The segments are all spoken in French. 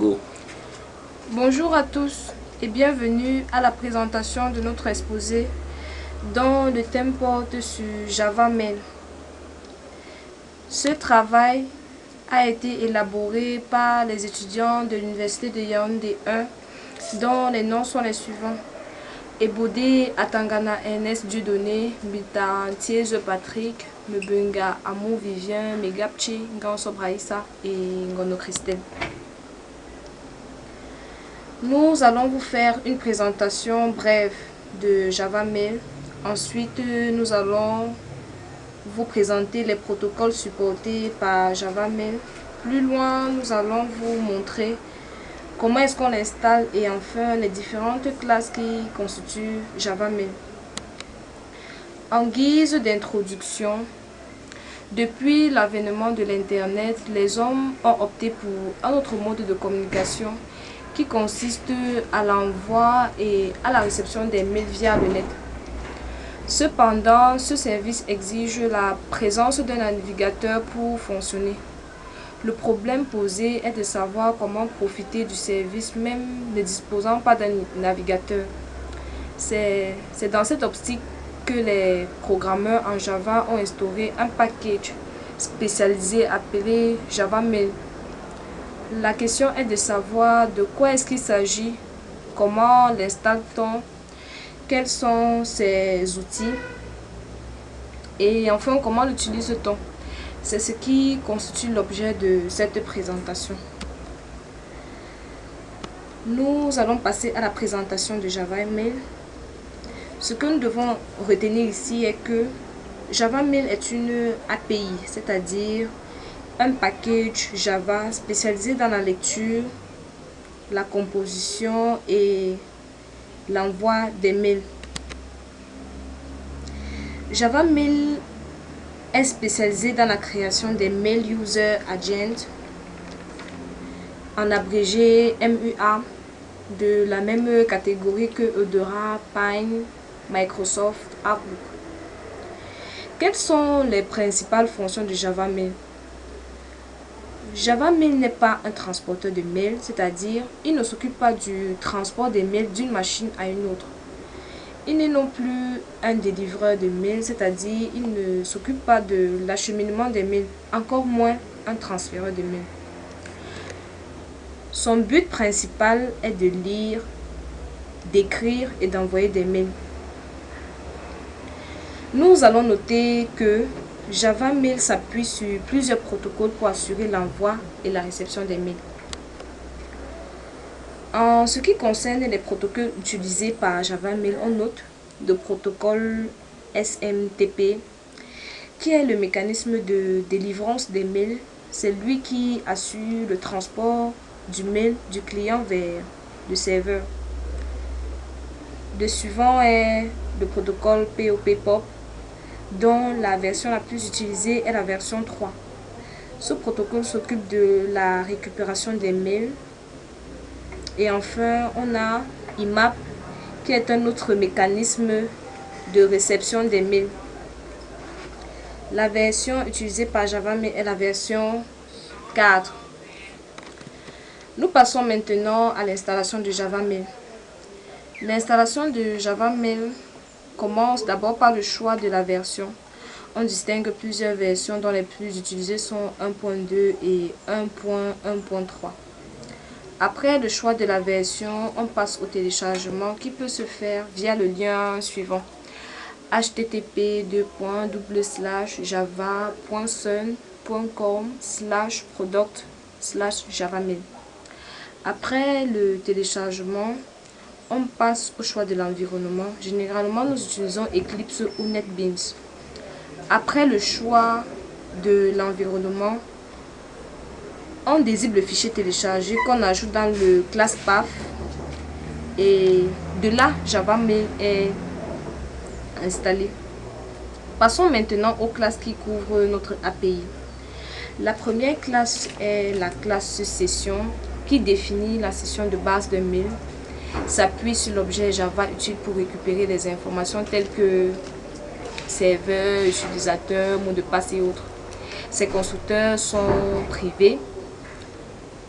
Go. Bonjour à tous et bienvenue à la présentation de notre exposé dont le thème porte sur Java Mail. Ce travail a été élaboré par les étudiants de l'Université de Yaoundé 1 dont les noms sont les suivants: Ebodé Atangana Ernest Dieudonné, Milta Thiezo Patrick, Mbunga Amou Vivien, Megapchi, Ganso Braïssa et Ngono Christelle. Nous allons vous faire une présentation brève de Java Mail. Ensuite, nous allons vous présenter les protocoles supportés par Java Mail. Plus loin, nous allons vous montrer comment est-ce qu'on l'installe et enfin les différentes classes qui constituent Java Mail. En guise d'introduction, depuis l'avènement de l'Internet, les hommes ont opté pour un autre mode de communication qui consiste à l'envoi et à la réception des mails via le net. Cependant, ce service exige la présence d'un navigateur pour fonctionner. Le problème posé est de savoir comment profiter du service même ne disposant pas d'un navigateur. C'est dans cette optique que les programmeurs en Java ont instauré un package spécialisé appelé Java Mail. La question est de savoir de quoi est-ce qu'il s'agit, comment l'installe-t-on, quels sont ses outils et enfin comment l'utilise-t-on. C'est ce qui constitue l'objet de cette présentation. Nous allons passer à la présentation de Java Mail. Ce que nous devons retenir ici est que Java Mail est une API, c'est-à-dire un package Java spécialisé dans la lecture, la composition et l'envoi des mails. Java Mail est spécialisé dans la création des Mail User Agent, en abrégé MUA, de la même catégorie que Eudora, Pine, Microsoft Outlook. Quelles sont les principales fonctions de Java Mail? Java Mail n'est pas un transporteur de mails, c'est-à-dire il ne s'occupe pas du transport des mails d'une machine à une autre. Il n'est non plus un délivreur de mails, c'est-à-dire il ne s'occupe pas de l'acheminement des mails, encore moins un transféreur de mails. Son but principal est de lire, d'écrire et d'envoyer des mails. Nous allons noter que Java Mail s'appuie sur plusieurs protocoles pour assurer l'envoi et la réception des mails. En ce qui concerne les protocoles utilisés par Java Mail, on note le protocole SMTP, qui est le mécanisme de délivrance des mails. C'est lui qui assure le transport du mail du client vers le serveur. Le suivant est le protocole POP-POP, dont la version la plus utilisée est la version 3. Ce protocole s'occupe de la récupération des mails. Et enfin, on a IMAP, qui est un autre mécanisme de réception des mails. La version utilisée par Java Mail est la version 4. Nous passons maintenant à l'installation de Java Mail. L'installation de Java Mail commence d'abord par le choix de la version. On distingue plusieurs versions dont les plus utilisées sont 1.2 et 1.1.3. Après le choix de la version, on passe au téléchargement qui peut se faire via le lien suivant: http://java.sun.com/product/javamail. Après le téléchargement, on passe au choix de l'environnement. Généralement, nous utilisons Eclipse ou NetBeans. Après le choix de l'environnement, on désigne le fichier téléchargé qu'on ajoute dans le class path et de là, Java Mail est installé. Passons maintenant aux classes qui couvrent notre API. La première classe est la classe session qui définit la session de base de mail, s'appuie sur l'objet Java utile pour récupérer des informations telles que serveur, utilisateur, mot de passe et autres. Ces constructeurs sont privés.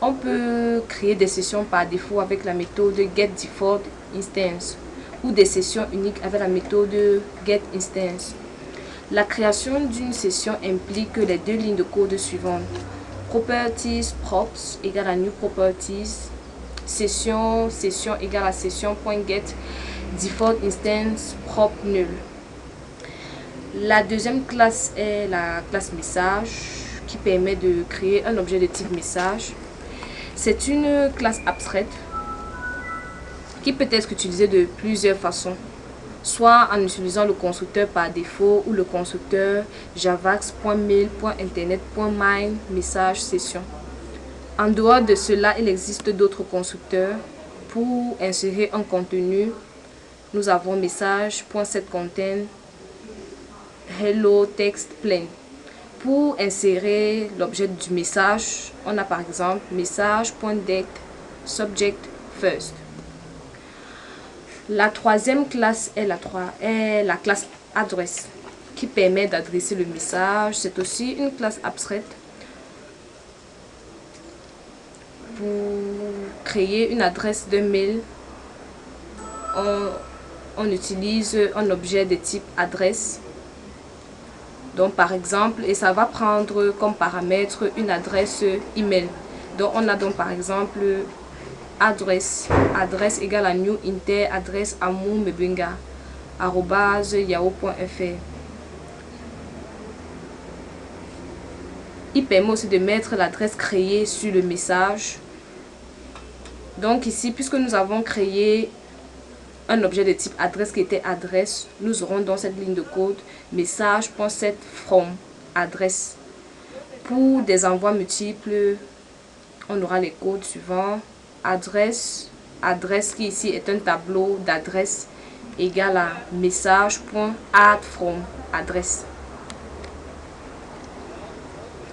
On peut créer des sessions par défaut avec la méthode getDefaultInstance ou des sessions uniques avec la méthode getInstance. La création d'une session implique les deux lignes de code suivantes. Properties props égale à new properties. Session égale à session.getDefaultInstance prop nul. La deuxième classe est la classe message qui permet de créer un objet de type message. C'est une classe abstraite qui peut être utilisée de plusieurs façons, soit en utilisant le constructeur par défaut ou le constructeur javax.mail.internet.mine message session. En dehors de cela, il existe d'autres constructeurs. Pour insérer un contenu, nous avons message.setContent hello text plain. Pour insérer l'objet du message, on a par exemple message.get subject first. La troisième classe est la classe adresse qui permet d'adresser le message. C'est aussi une classe abstraite. Pour créer une adresse de mail, on utilise un objet de type adresse. Donc par exemple, et ça va prendre comme paramètre une adresse email. Donc on a donc par exemple adresse égale à new inter adresse amourmebenga@yahoo.fr. Il permet aussi de mettre l'adresse créée sur le message. Donc ici, puisque nous avons créé un objet de type adresse qui était adresse, nous aurons dans cette ligne de code message.setFrom adresse. Pour des envois multiples, on aura les codes suivants. Adresse qui ici est un tableau d'adresse égale à message.addFrom adresse.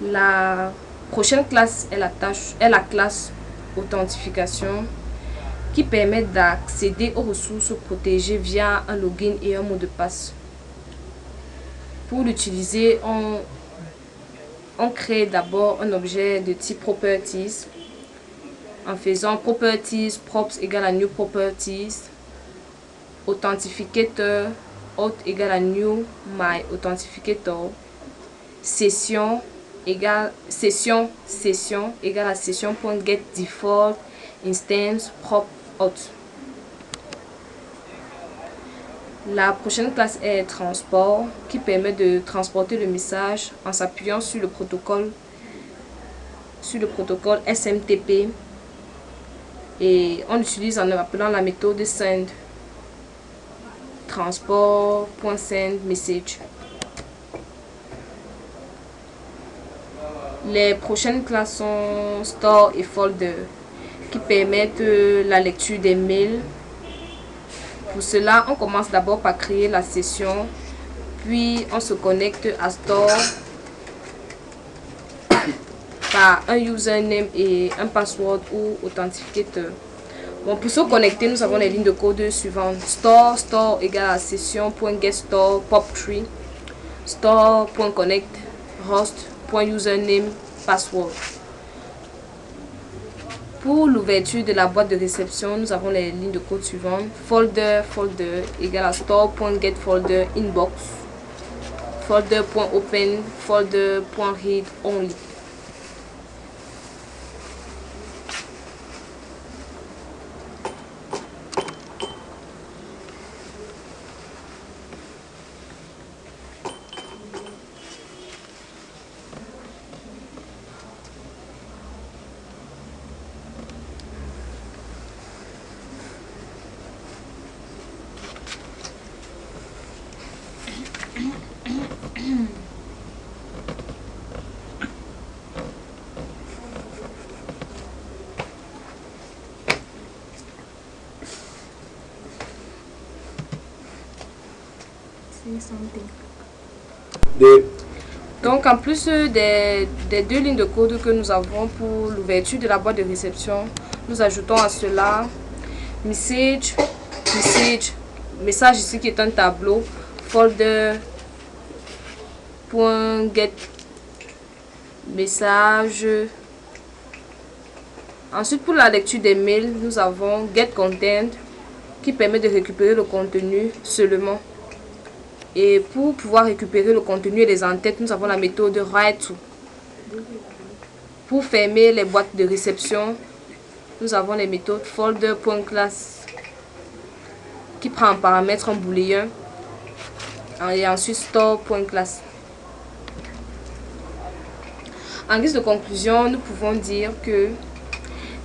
La prochaine classe est la classe authentification qui permet d'accéder aux ressources protégées via un login et un mot de passe. Pour l'utiliser, on crée d'abord un objet de type properties en faisant properties props égale à new properties, authentificator auth égale à new my authentificator, session égale à session.getDefaultInstance prop auth. La prochaine classe est transport qui permet de transporter le message en s'appuyant sur le protocole SMTP et on l'utilise en appelant la méthode send transport.sendMessage. Les prochaines classes sont store et folder qui permettent la lecture des mails. Pour cela, on commence d'abord par créer la session, puis on se connecte à store par un username et un password ou authentificateur. Bon, pour se connecter, nous avons les lignes de code suivantes. Store égale à session.getStore pop3, store.connect, host.username, password. Pour l'ouverture de la boîte de réception, nous avons les lignes de code suivantes. Folder égale à store.getFolder inbox, folder.open, folder.read only. Donc en plus des deux lignes de code que nous avons pour l'ouverture de la boîte de réception, nous ajoutons à cela message ici qui est un tableau, folder.get message Ensuite, pour la lecture des mails, nous avons Get Content qui permet de récupérer le contenu seulement. Et pour pouvoir récupérer le contenu et les en-têtes, nous avons la méthode Write To. Pour fermer les boîtes de réception, nous avons les méthodes Folder.class qui prend en paramètre un booléen et ensuite Store.class. En guise de conclusion, nous pouvons dire que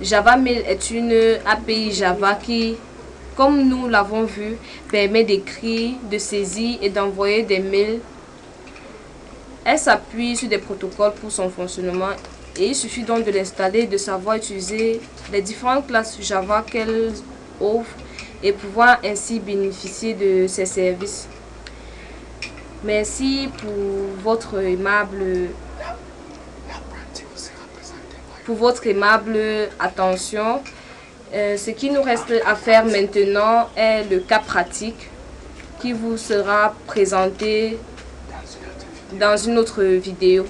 Java Mail est une API Java qui, comme nous l'avons vu, permet d'écrire, de saisir et d'envoyer des mails. Elle s'appuie sur des protocoles pour son fonctionnement et il suffit donc de l'installer et de savoir utiliser les différentes classes Java qu'elle offre et pouvoir ainsi bénéficier de ses services. Merci pour votre aimable attention. Ce qui nous reste à faire maintenant est le cas pratique qui vous sera présenté dans une autre vidéo.